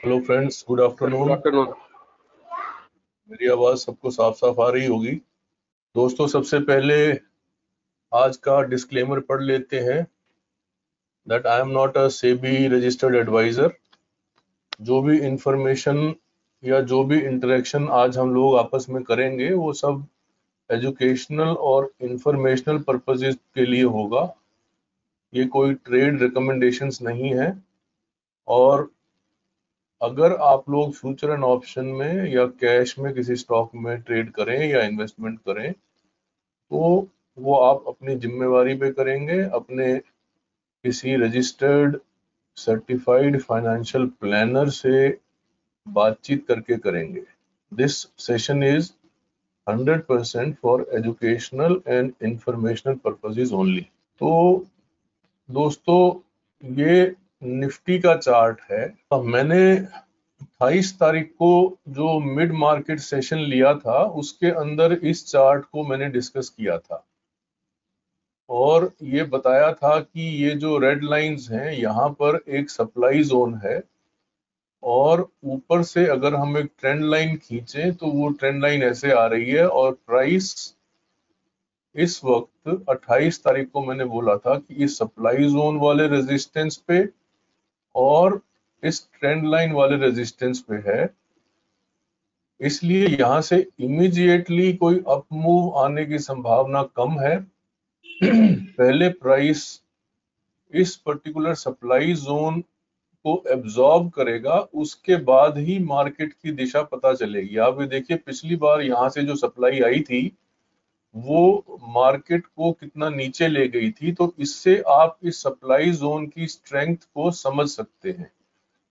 Hello friends, good afternoon. Afternoon. मेरी आवाज सबको साफ साफ आ रही होगी। दोस्तों, सबसे पहले आज का डिस्क्लेमर पढ़ लेते हैं that I am not a SEBI registered adviser. जो भी इंफॉर्मेशन या जो भी इंटरेक्शन आज हम लोग आपस में करेंगे वो सब एजुकेशनल और इंफॉर्मेशनल पर्पसेस के लिए होगा। ये कोई ट्रेड रिकमेंडेशंस नहीं है। और अगर आप लोग फ्यूचर एंड ऑप्शन में या कैश में किसी स्टॉक में ट्रेड करें या इन्वेस्टमेंट करें तो वो आप अपनी जिम्मेवारी पे करेंगे, अपने किसी रजिस्टर्ड सर्टिफाइड फाइनेंशियल प्लानर से बातचीत करके करेंगे। This session is 100% for educational and informational purposes only. तो दोस्तों, ये निफ्टी का चार्ट है। अब मैंने 28 तारीख को जो मिड मार्केट सेशन लिया था उसके अंदर इस चार्ट को मैंने डिस्कस किया था और ये बताया था कि ये जो रेड लाइंस हैं यहाँ पर एक सप्लाई जोन है और ऊपर से अगर हम एक ट्रेंड लाइन खींचें तो वो ट्रेंड लाइन ऐसे आ रही है और प्राइस इस वक्त 28 तारीख को मैंने बोला था कि इस सप्लाई जोन वाले रेजिस्टेंस पे और इस ट्रेंड लाइन वाले रेजिस्टेंस पे है। इसलिए यहाँ से इमीडिएटली कोई अप मूव आने की संभावना कम है। पहले प्राइस इस पर्टिकुलर सप्लाई जोन को एब्जॉर्ब करेगा, उसके बाद ही मार्केट की दिशा पता चलेगी। आप ये देखिए, पिछली बार यहाँ से जो सप्लाई आई थी वो मार्केट को कितना नीचे ले गई थी, तो इससे आप इस सप्लाई जोन की स्ट्रेंथ को समझ सकते हैं।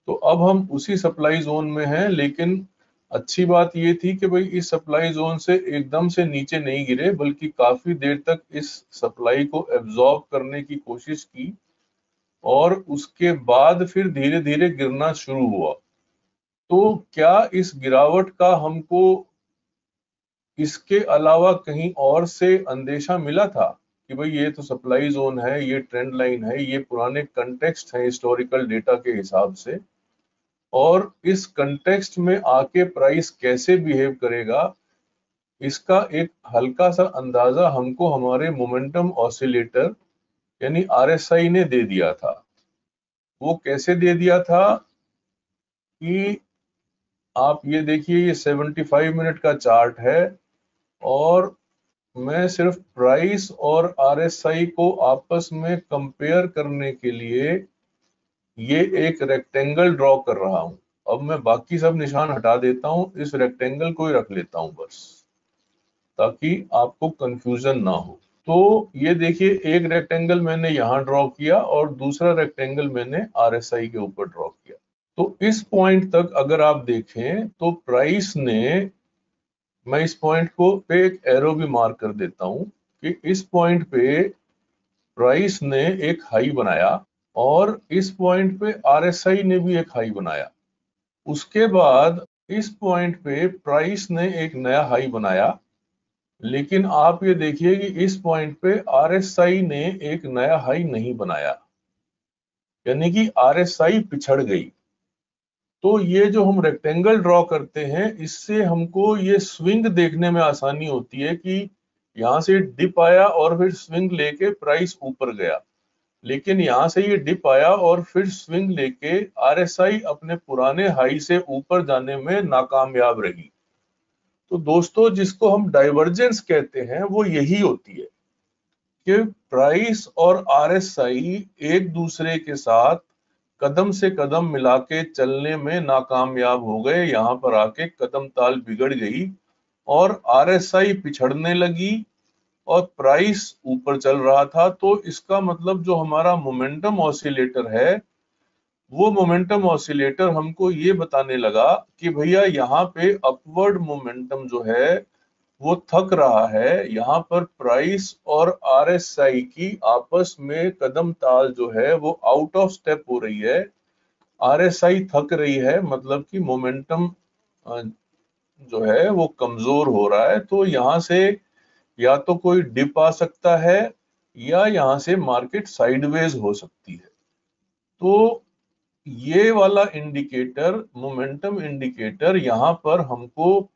तो अब हम उसी सप्लाई जोन में हैं, लेकिन अच्छी बात ये थी कि भाई इस सप्लाई जोन से एकदम से नीचे नहीं गिरे बल्कि काफी देर तक इस सप्लाई को एब्जॉर्ब करने की कोशिश की और उसके बाद फिर धीरे धीरे गिरना शुरू हुआ। तो क्या इस गिरावट का हमको इसके अलावा कहीं और से अंदेशा मिला था कि भाई ये तो सप्लाई जोन है, ये ट्रेंड लाइन है, ये पुराने कंटेक्स्ट है हिस्टोरिकल डेटा के हिसाब से, और इस कंटेक्स्ट में आके प्राइस कैसे बिहेव करेगा इसका एक हल्का सा अंदाजा हमको हमारे मोमेंटम ऑसिलेटर यानी आरएसआई ने दे दिया था। वो कैसे दे दिया था कि आप ये देखिए, ये 75 मिनट का चार्ट है और मैं सिर्फ प्राइस और आरएसआई को आपस में कंपेयर करने के लिए ये एक रेक्टेंगल ड्रॉ कर रहा हूं। अब मैं बाकी सब निशान हटा देता हूं, इस रेक्टेंगल को ही रख लेता हूं बस, ताकि आपको कंफ्यूजन ना हो। तो ये देखिए, एक रेक्टेंगल मैंने यहाँ ड्रॉ किया और दूसरा रेक्टेंगल मैंने आरएसआई के ऊपर ड्रॉ किया। तो इस पॉइंट तक अगर आप देखें तो प्राइस ने, मैं इस पॉइंट को पे एक एरो भी मार्क कर देता हूं कि इस पॉइंट पे प्राइस ने एक हाई बनाया और इस पॉइंट पे आरएसआई ने भी एक हाई बनाया। उसके बाद इस पॉइंट पे प्राइस ने एक नया हाई बनाया, लेकिन आप ये देखिए कि इस पॉइंट पे आरएसआई ने एक नया हाई नहीं बनाया, यानी कि आरएसआई पिछड़ गई। तो ये जो हम रेक्टेंगल ड्रॉ करते हैं इससे हमको ये स्विंग देखने में आसानी होती है कि यहाँ से डिप आया और फिर स्विंग लेके प्राइस ऊपर गया, लेकिन यहाँ से ये डिप आया और फिर स्विंग लेके आरएसआई अपने पुराने हाई से ऊपर जाने में नाकामयाब रही। तो दोस्तों, जिसको हम डाइवर्जेंस कहते हैं वो यही होती है कि प्राइस और आरएसआई एक दूसरे के साथ कदम से कदम मिला के चलने में नाकामयाब हो गए। यहाँ पर आके कदम ताल बिगड़ गई और आरएसआई पिछड़ने लगी और प्राइस ऊपर चल रहा था। तो इसका मतलब जो हमारा मोमेंटम ऑसिलेटर है वो मोमेंटम ऑसिलेटर हमको ये बताने लगा कि भैया यहाँ पे अपवर्ड मोमेंटम जो है वो थक रहा है। यहाँ पर प्राइस और आरएसआई की आपस में कदम ताल जो है वो आउट ऑफ स्टेप हो रही है। आरएसआई थक रही है, मतलब कि मोमेंटम जो है वो कमजोर हो रहा है। तो यहाँ से या तो कोई डिप आ सकता है या यहाँ से मार्केट साइडवेज हो सकती है। तो ये वाला इंडिकेटर, मोमेंटम इंडिकेटर, यहाँ पर हमको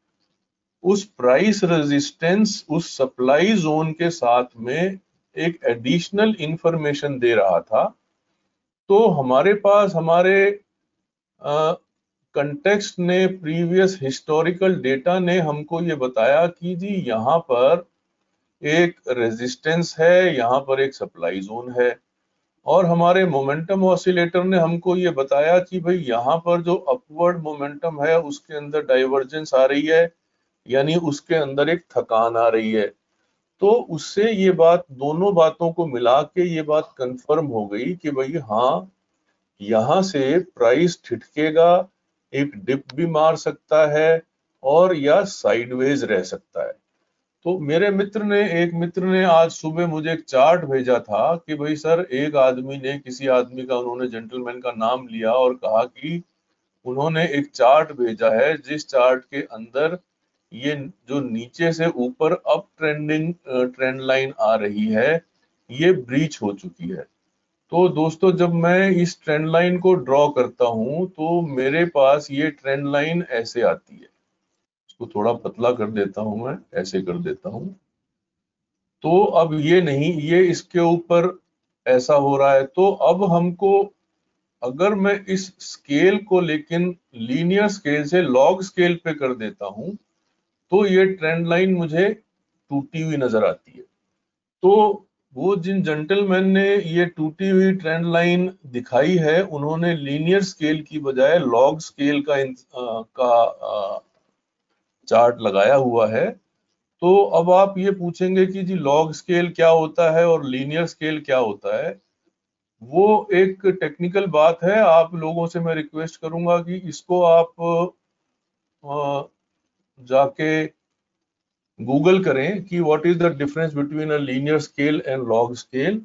उस प्राइस रेजिस्टेंस, उस सप्लाई जोन के साथ में एक एडिशनल इंफॉर्मेशन दे रहा था। तो हमारे पास हमारे कंटेक्स्ट ने, प्रीवियस हिस्टोरिकल डेटा ने हमको ये बताया कि जी यहाँ पर एक रेजिस्टेंस है, यहाँ पर एक सप्लाई जोन है, और हमारे मोमेंटम ऑसिलेटर ने हमको ये बताया कि भाई यहाँ पर जो अपवर्ड मोमेंटम है उसके अंदर डाइवर्जेंस आ रही है, यानी उसके अंदर एक थकान आ रही है। तो उससे ये बात, दोनों बातों को मिला के ये बात कंफर्म हो गई कि भाई हाँ, यहाँ से प्राइस ठिठकेगा, एक डिप भी मार सकता है और या साइडवेज रह सकता है। तो मेरे एक मित्र ने आज सुबह मुझे एक चार्ट भेजा था कि भाई सर, एक आदमी ने, किसी आदमी का, उन्होंने जेंटलमैन का नाम लिया और कहा कि उन्होंने एक चार्ट भेजा है जिस चार्ट के अंदर ये जो नीचे से ऊपर अप ट्रेंडिंग ट्रेंड लाइन आ रही है, ये ब्रीच हो चुकी है। तो दोस्तों, जब मैं इस ट्रेंड लाइन को ड्रॉ करता हूं तो मेरे पास ये ट्रेंड लाइन ऐसे आती है। इसको थोड़ा पतला कर देता हूं, मैं ऐसे कर देता हूं। तो अब ये नहीं, ये इसके ऊपर ऐसा हो रहा है। तो अब हमको, अगर मैं इस स्केल को लेकिन लीनियर स्केल से लॉग स्केल पे कर देता हूं तो ये ट्रेंड लाइन मुझे टूटी हुई नजर आती है। तो वो जिन जेंटलमैन ने ये टूटी हुई ट्रेंड लाइन दिखाई है, उन्होंने लीनियर स्केल की बजाय लॉग स्केल का चार्ट लगाया हुआ है। तो अब आप ये पूछेंगे कि जी लॉग स्केल क्या होता है और लीनियर स्केल क्या होता है। वो एक टेक्निकल बात है। आप लोगों से मैं रिक्वेस्ट करूंगा कि इसको आप जाके गूगल करें कि what is the difference between a linear scale and log scale.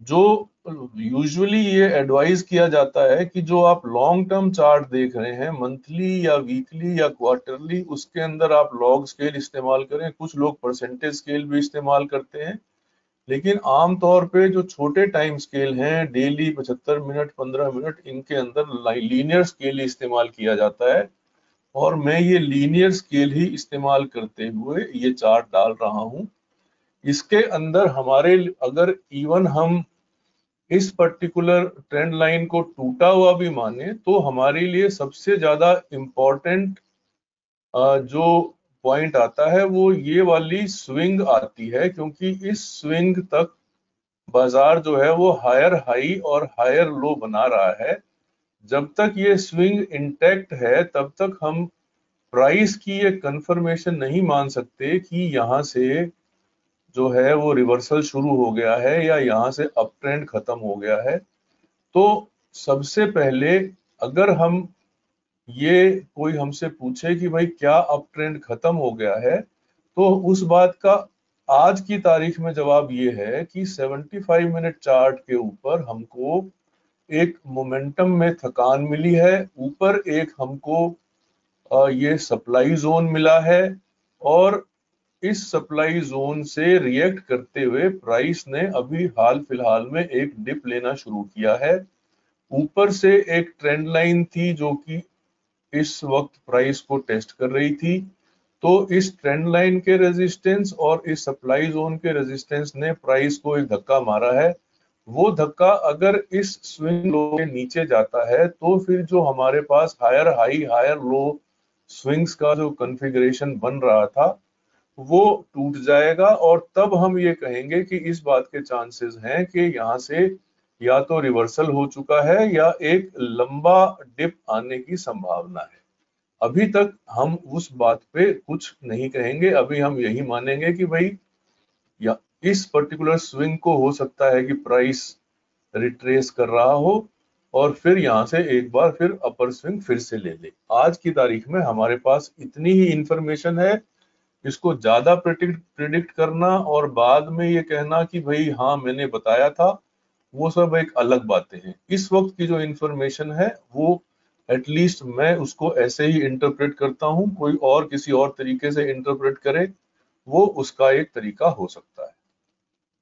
जो यूजुअली ये एडवाइज किया जाता है कि जो आप लॉन्ग टर्म चार्ट देख रहे हैं, मंथली या वीकली या क्वार्टरली, उसके अंदर आप लॉग स्केल इस्तेमाल करें। कुछ लोग परसेंटेज स्केल भी इस्तेमाल करते हैं, लेकिन आमतौर पे जो छोटे टाइम स्केल हैं, डेली 75 मिनट, 15 मिनट, इनके अंदर लीनियर स्केल ही इस्तेमाल किया जाता है। और मैं ये लीनियर स्केल ही इस्तेमाल करते हुए ये चार्ट डाल रहा हूं। इसके अंदर हमारे, अगर इवन हम इस पर्टिकुलर ट्रेंड लाइन को टूटा हुआ भी माने, तो हमारे लिए सबसे ज्यादा इम्पोर्टेंट जो पॉइंट आता है वो ये वाली स्विंग आती है, क्योंकि इस स्विंग तक बाजार जो है वो हायर हाई और हायर लो बना रहा है। जब तक ये स्विंग इंटैक्ट है तब तक हम प्राइस की ये कंफर्मेशन नहीं मान सकते कि यहाँ से जो है वो रिवर्सल शुरू हो गया है या यहाँ से अप ट्रेंड खत्म हो गया है। तो सबसे पहले, अगर हम, ये कोई हमसे पूछे कि भाई क्या अप ट्रेंड खत्म हो गया है, तो उस बात का आज की तारीख में जवाब ये है कि 75 मिनट चार्ट के ऊपर हमको एक मोमेंटम में थकान मिली है, ऊपर एक हमको ये सप्लाई जोन मिला है, और इस सप्लाई जोन से रिएक्ट करते हुए प्राइस ने अभी हाल फिलहाल में एक डिप लेना शुरू किया है। ऊपर से एक ट्रेंड लाइन थी जो कि इस वक्त प्राइस को टेस्ट कर रही थी। तो इस ट्रेंड लाइन के रेजिस्टेंस और इस सप्लाई जोन के रेजिस्टेंस ने प्राइस को एक धक्का मारा है। वो धक्का अगर इस स्विंग लो के नीचे जाता है तो फिर जो हमारे पास higher high higher low swings का जो कॉन्फ़िगरेशन बन रहा था वो टूट जाएगा, और तब हम ये कहेंगे कि इस बात के चांसेस हैं कि यहाँ से या तो रिवर्सल हो चुका है या एक लंबा डिप आने की संभावना है। अभी तक हम उस बात पे कुछ नहीं कहेंगे। अभी हम यही मानेंगे कि भाई, या इस पर्टिकुलर स्विंग को हो सकता है कि प्राइस रिट्रेस कर रहा हो और फिर यहाँ से एक बार फिर अपर स्विंग फिर से ले ले। आज की तारीख में हमारे पास इतनी ही इंफॉर्मेशन है। इसको ज्यादा प्रिडिक्ट करना और बाद में ये कहना कि भाई हाँ मैंने बताया था, वो सब एक अलग बातें हैं। इस वक्त की जो इंफॉर्मेशन है वो एटलीस्ट मैं उसको ऐसे ही इंटरप्रेट करता हूँ। कोई और किसी और तरीके से इंटरप्रेट करे, वो उसका एक तरीका हो सकता है।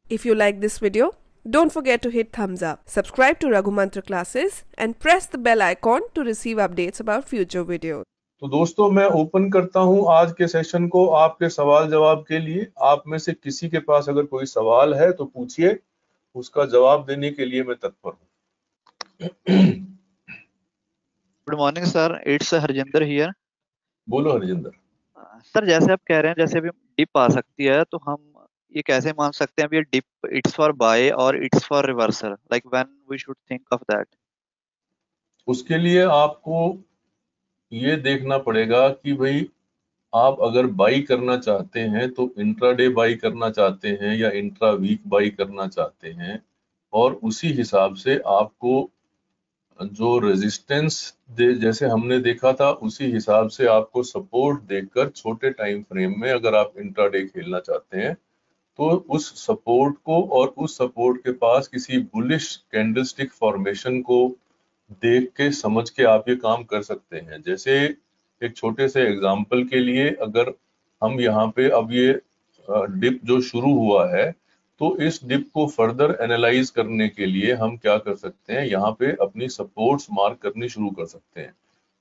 If you like this video, Don't forget to hit thumbs up, subscribe to Raghu Mantra classes and press the bell icon to receive updates about future videos. तो दोस्तों मैं ओपन करता हूं आज के सेशन को आपके सवाल जवाब के लिए। आप में से किसी के पास अगर कोई सवाल है तो पूछिए, उसका जवाब देने के लिए मैं तत्पर हूं। Good morning sir, it's Harjinder here. बोलो हरजिंदर। सर जैसे आप कह रहे हैं, जैसे अभी डिप आ सकती है, तो हम ये कैसे मान सकते हैं अभी ये डिप इट्स फॉर बाय और it's for reversal, like when we should think of that? उसके लिए आपको ये देखना पड़ेगा कि भाई आप अगर बाई करना चाहते हैं तो इंट्राडे बाई करना चाहते हैं या इंट्रा वीक बाई करना चाहते हैं, और उसी हिसाब से आपको जो रेजिस्टेंस जैसे हमने देखा था उसी हिसाब से आपको सपोर्ट देखकर छोटे टाइम फ्रेम में अगर आप इंट्राडे खेलना चाहते हैं तो उस सपोर्ट को और उस सपोर्ट के पास किसी बुलिश कैंडलस्टिक फॉर्मेशन को देख के समझ के आप ये काम कर सकते हैं। जैसे एक छोटे से एग्जांपल के लिए, अगर हम यहाँ पे अब ये डिप जो शुरू हुआ है तो इस डिप को फर्दर एनालाइज करने के लिए हम क्या कर सकते हैं, यहाँ पे अपनी सपोर्ट्स मार्क करनी शुरू कर सकते हैं।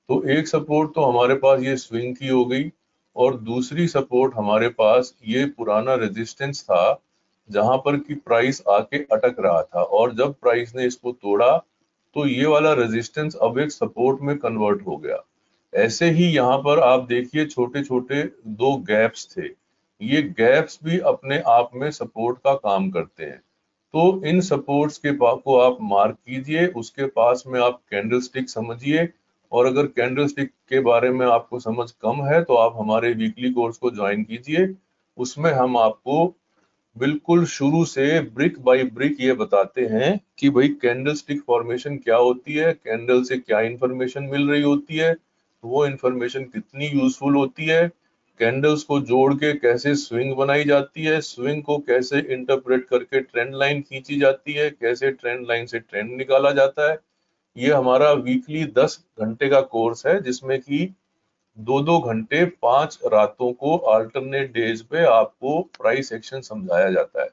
तो एक सपोर्ट तो हमारे पास ये स्विंग की हो गई, और दूसरी सपोर्ट हमारे पास ये पुराना रेजिस्टेंस था जहां पर कि प्राइस आके अटक रहा था, और जब प्राइस ने इसको तोड़ा तो ये वाला रेजिस्टेंस अब एक सपोर्ट में कन्वर्ट हो गया। ऐसे ही यहाँ पर आप देखिए छोटे छोटे दो गैप्स थे, ये गैप्स भी अपने आप में सपोर्ट का काम करते हैं। तो इन सपोर्ट्स के को आप मार्क कीजिए, उसके पास में आप कैंडलस्टिक समझिए, और अगर कैंडलस्टिक के बारे में आपको समझ कम है तो आप हमारे वीकली कोर्स को ज्वाइन कीजिए। उसमें हम आपको बिल्कुल शुरू से ब्रिक बाय ब्रिक ये बताते हैं कि भाई कैंडलस्टिक फॉर्मेशन क्या होती है, कैंडल से क्या इंफॉर्मेशन मिल रही होती है, वो इंफॉर्मेशन कितनी यूजफुल होती है, कैंडल्स को जोड़ के कैसे स्विंग बनाई जाती है, स्विंग को कैसे इंटरप्रेट करके ट्रेंड लाइन खींची जाती है, कैसे ट्रेंड लाइन से ट्रेंड निकाला जाता है। ये हमारा वीकली 10 घंटे का कोर्स है जिसमें कि 2-2 घंटे 5 रातों को अल्टरनेट डेज पे आपको प्राइस एक्शन समझाया जाता है।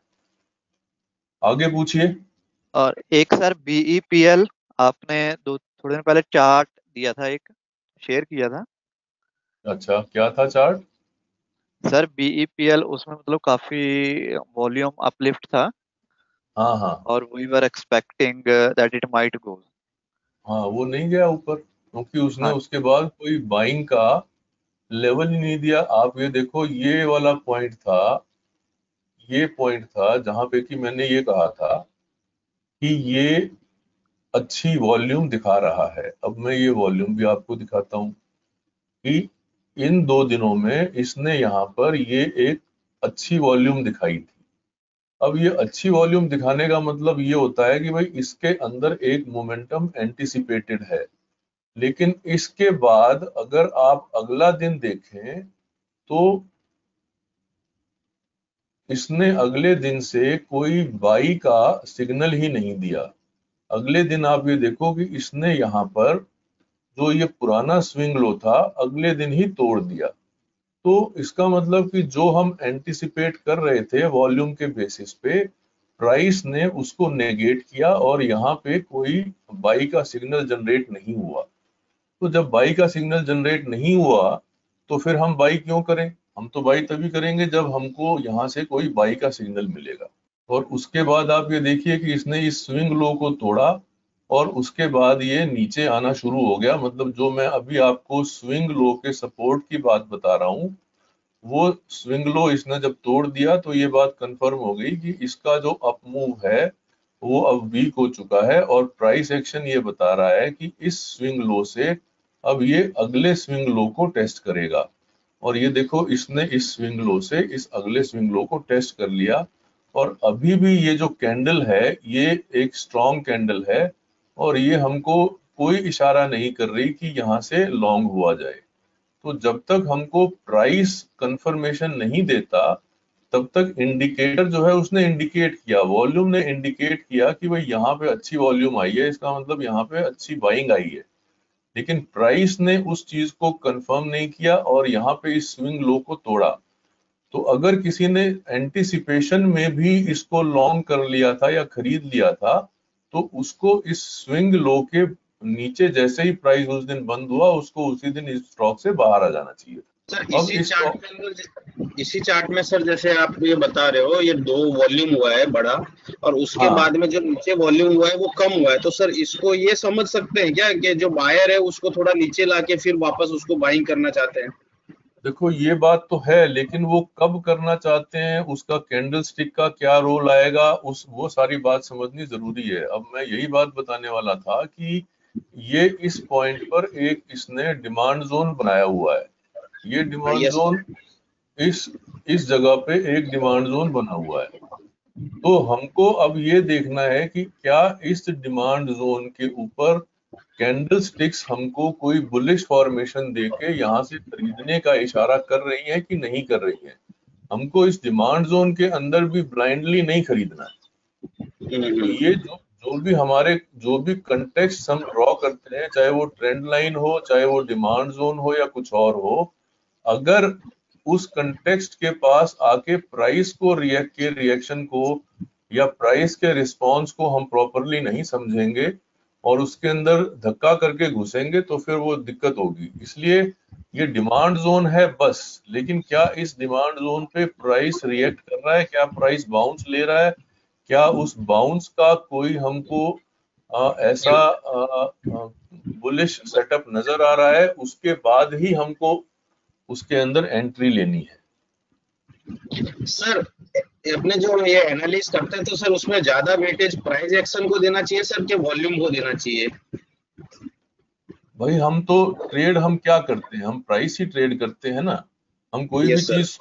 आगे पूछिए। और एक सर बीईपीएल आपने थोड़े दिन पहले चार्ट दिया था, एक शेयर किया था। अच्छा, क्या था चार्ट? सर बीईपीएल, उसमें मतलब काफी वॉल्यूम अपलिफ्ट था। हाँ हाँ और we were expecting that it might go. हाँ, वो नहीं गया ऊपर क्योंकि उसने हाँ उसके बाद कोई बाइंग का लेवल ही नहीं दिया। आप ये देखो, ये वाला पॉइंट था, ये पॉइंट था जहां पे कि मैंने ये कहा था कि ये अच्छी वॉल्यूम दिखा रहा है। अब मैं ये वॉल्यूम भी आपको दिखाता हूँ कि इन 2 दिनों में इसने यहाँ पर ये एक अच्छी वॉल्यूम दिखाई थी। अब ये अच्छी वॉल्यूम दिखाने का मतलब ये होता है कि भाई इसके अंदर एक मोमेंटम एंटिसिपेटेड है। लेकिन इसके बाद अगर आप अगला दिन देखें तो इसने अगले दिन से कोई बाई का सिग्नल ही नहीं दिया। अगले दिन आप ये देखो कि इसने यहाँ पर जो ये पुराना स्विंग लो था अगले दिन ही तोड़ दिया। तो इसका मतलब कि जो हम एंटिसिपेट कर रहे थे वॉल्यूम के बेसिस पे, प्राइस ने उसको नेगेट किया और यहाँ पे कोई बाई का सिग्नल जनरेट नहीं हुआ। तो जब बाई का सिग्नल जनरेट नहीं हुआ तो फिर हम बाई क्यों करें? हम तो बाई तभी करेंगे जब हमको यहाँ से कोई बाई का सिग्नल मिलेगा। और उसके बाद आप ये देखिए कि इसने इस स्विंग लो को तोड़ा और उसके बाद ये नीचे आना शुरू हो गया। मतलब जो मैं अभी आपको स्विंग लो के सपोर्ट की बात बता रहा हूँ, वो स्विंग लो इसने जब तोड़ दिया तो ये बात कंफर्म हो गई कि इसका जो अप मूव है वो अब वीक हो चुका है, और प्राइस एक्शन ये बता रहा है कि इस स्विंग लो से अब ये अगले स्विंग लो को टेस्ट करेगा। और ये देखो, इसने इस स्विंग लो से इस अगले स्विंग लो को टेस्ट कर लिया, और अभी भी ये जो कैंडल है ये एक स्ट्रॉन्ग कैंडल है, और ये हमको कोई इशारा नहीं कर रही कि यहाँ से लॉन्ग हुआ जाए। तो जब तक हमको प्राइस कंफर्मेशन नहीं देता तब तक इंडिकेटर जो है उसने इंडिकेट किया, वॉल्यूम ने इंडिकेट किया कि भाई यहाँ पे अच्छी वॉल्यूम आई है, इसका मतलब यहाँ पे अच्छी बाइंग आई है। लेकिन प्राइस ने उस चीज को कंफर्म नहीं किया और यहाँ पे इस स्विंग लो को तोड़ा। तो अगर किसी ने एंटिसिपेशन में भी इसको लॉन्ग कर लिया था या खरीद लिया था, तो उसको इस स्विंग लो के नीचे जैसे ही प्राइस उस दिन बंद हुआ, उसको उसी दिन इस स्टॉक से बाहर आ जाना चाहिए। सर अब इसी इस चार्ट के अंदर, इसी चार्ट में सर जैसे आप ये बता रहे हो, ये 2 वॉल्यूम हुआ है बड़ा, और उसके हाँ, बाद में जो नीचे वॉल्यूम हुआ है वो कम हुआ है, तो सर इसको ये समझ सकते हैं क्या कि जो बायर है उसको थोड़ा नीचे लाके फिर वापस उसको बाइंग करना चाहते हैं? देखो ये बात तो है, लेकिन वो कब करना चाहते हैं, उसका कैंडल स्टिक का क्या रोल आएगा, वो सारी बात समझनी जरूरी है। अब मैं यही बात बताने वाला था कि ये इस पॉइंट पर एक इसने डिमांड जोन बनाया हुआ है। ये डिमांड यस जोन इस जगह पे एक डिमांड जोन बना हुआ है। तो हमको अब ये देखना है कि क्या इस डिमांड जोन के ऊपर कैंडल स्टिक्स हमको कोई बुलिश फॉर्मेशन देके यहाँ से खरीदने का इशारा कर रही है कि नहीं कर रही है। हमको इस डिमांड जोन के अंदर भी ब्लाइंडली नहीं खरीदना है। तो ये जो भी कंटेक्स्ट हम ड्रॉ करते हैं, चाहे वो ट्रेंड लाइन हो, चाहे वो डिमांड जोन हो या कुछ और हो, अगर उस कंटेक्स्ट के पास आके प्राइस को रिएक्शन को या प्राइस के रिस्पॉन्स को हम प्रॉपरली नहीं समझेंगे और उसके अंदर धक्का करके घुसेंगे, तो फिर वो दिक्कत होगी। इसलिए ये डिमांड जोन है बस, लेकिन क्या इस डिमांड जोन पे प्राइस रिएक्ट कर रहा है, क्या प्राइस बाउंस ले रहा है, क्या उस बाउंस का कोई हमको ऐसा बुलिश सेटअप नजर आ रहा है, उसके बाद ही हमको उसके अंदर एंट्री लेनी है। सर अपने जो ये एनालिस्ट करते हैं, तो सर उसमें ज्यादा वेटेज प्राइस एक्शन को देना चाहिए सर कि वॉल्यूम को देना चाहिए? भाई हम तो ट्रेड हम क्या करते हैं, हम प्राइस ही ट्रेड करते हैं ना। हम कोई भी यस सर। चीज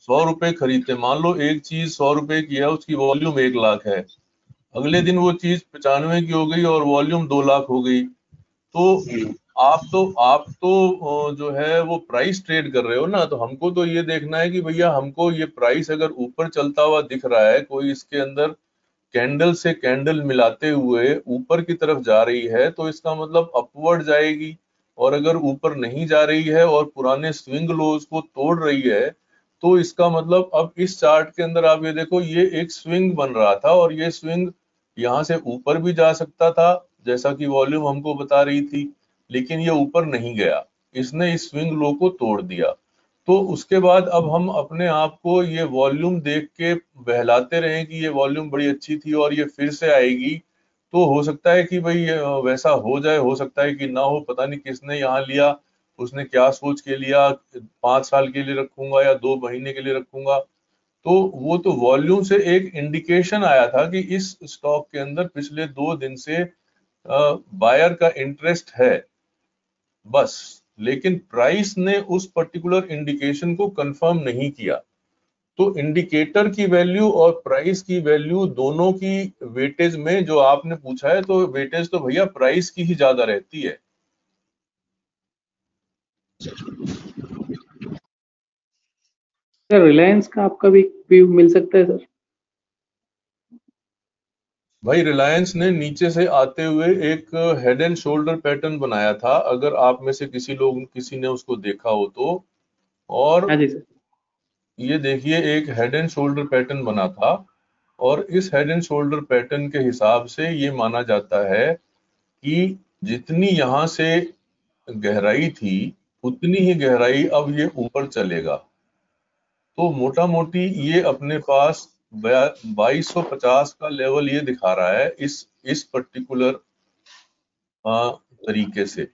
100 रुपए खरीदते हैं, मान लो एक चीज 100 रुपए की है, उसकी वॉल्यूम 1 लाख है, अगले दिन वो चीज 95 की हो गई और वॉल्यूम 2 लाख हो गई, तो आप तो जो है वो प्राइस ट्रेड कर रहे हो ना। तो हमको तो ये देखना है कि भैया हमको ये प्राइस अगर ऊपर चलता हुआ दिख रहा है, कोई इसके अंदर कैंडल से कैंडल मिलाते हुए ऊपर की तरफ जा रही है, तो इसका मतलब अपवर्ड जाएगी। और अगर ऊपर नहीं जा रही है और पुराने स्विंग लोज को तोड़ रही है, तो इसका मतलब अब इस चार्ट के अंदर आप ये देखो, ये एक स्विंग बन रहा था और ये स्विंग यहाँ से ऊपर भी जा सकता था, जैसा कि वॉल्यूम हमको बता रही थी, लेकिन ये ऊपर नहीं गया, इसने इस स्विंग लो को तोड़ दिया। तो उसके बाद अब हम अपने आप को ये वॉल्यूम देख के बहलाते रहें कि ये वॉल्यूम बड़ी अच्छी थी और ये फिर से आएगी, तो हो सकता है कि भाई वैसा हो जाए, हो सकता है कि ना हो, पता नहीं किसने यहाँ लिया, उसने क्या सोच के लिया, 5 साल के लिए रखूंगा या 2 महीने के लिए रखूंगा। तो वो तो वॉल्यूम से एक इंडिकेशन आया था कि इस स्टॉक के अंदर पिछले 2 दिन से बायर का इंटरेस्ट है बस, लेकिन प्राइस ने उस पर्टिकुलर इंडिकेशन को कंफर्म नहीं किया। तो इंडिकेटर की वैल्यू और प्राइस की वैल्यू दोनों की वेटेज में जो आपने पूछा है, तो वेटेज तो भैया प्राइस की ही ज्यादा रहती है। सर रिलायंस का आपका भी व्यू मिल सकता है सर? भाई रिलायंस ने नीचे से आते हुए एक हेड एंड शोल्डर पैटर्न बनाया था, अगर आप में से किसी ने उसको देखा हो तो। और हाँ जी सर। ये देखिए, एक हेड एंड शोल्डर पैटर्न बना था, और इस हेड एंड शोल्डर पैटर्न के हिसाब से ये माना जाता है कि जितनी यहाँ से गहराई थी, उतनी ही गहराई अब ये ऊपर चलेगा। तो मोटा मोटी ये अपने पास 2250 का लेवल ये दिखा रहा है इस पर्टिकुलर तरीके से।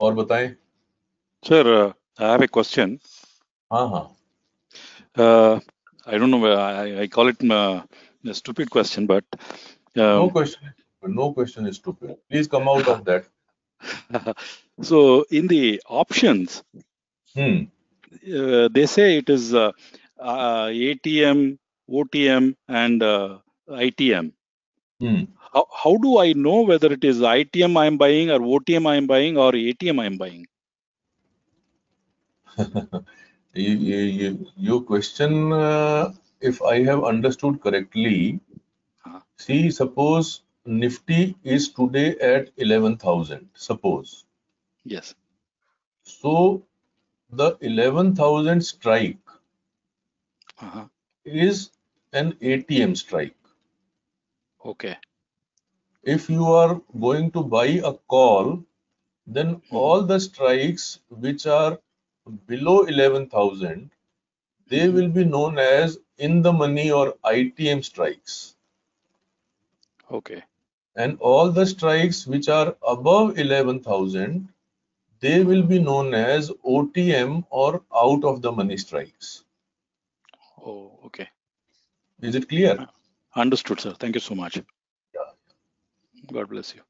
और बताएं। Sir, I have a question. हाँ हाँ, I don't know, I call it a stupid question, but no question is stupid. Please come out of that. so in the options, Hmm. they say it is ATM, OTM, and ITM. Hmm. How do I know whether it is ITM I am buying or OTM I am buying or ATM I am buying? Your question, if I have understood correctly, see, suppose Nifty is today at 11,000, suppose. Yes. So the 11,000 strike Uh-huh. is an ATM strike. Okay. If you are going to buy a call, then all the strikes which are below 11,000, they will be known as in the money or ITM strikes. Okay. And all the strikes which are above 11,000, they will be known as OTM or out of the money strikes. Oh, okay. Is it clear? Understood, sir. Thank you so much. Yeah. God bless you.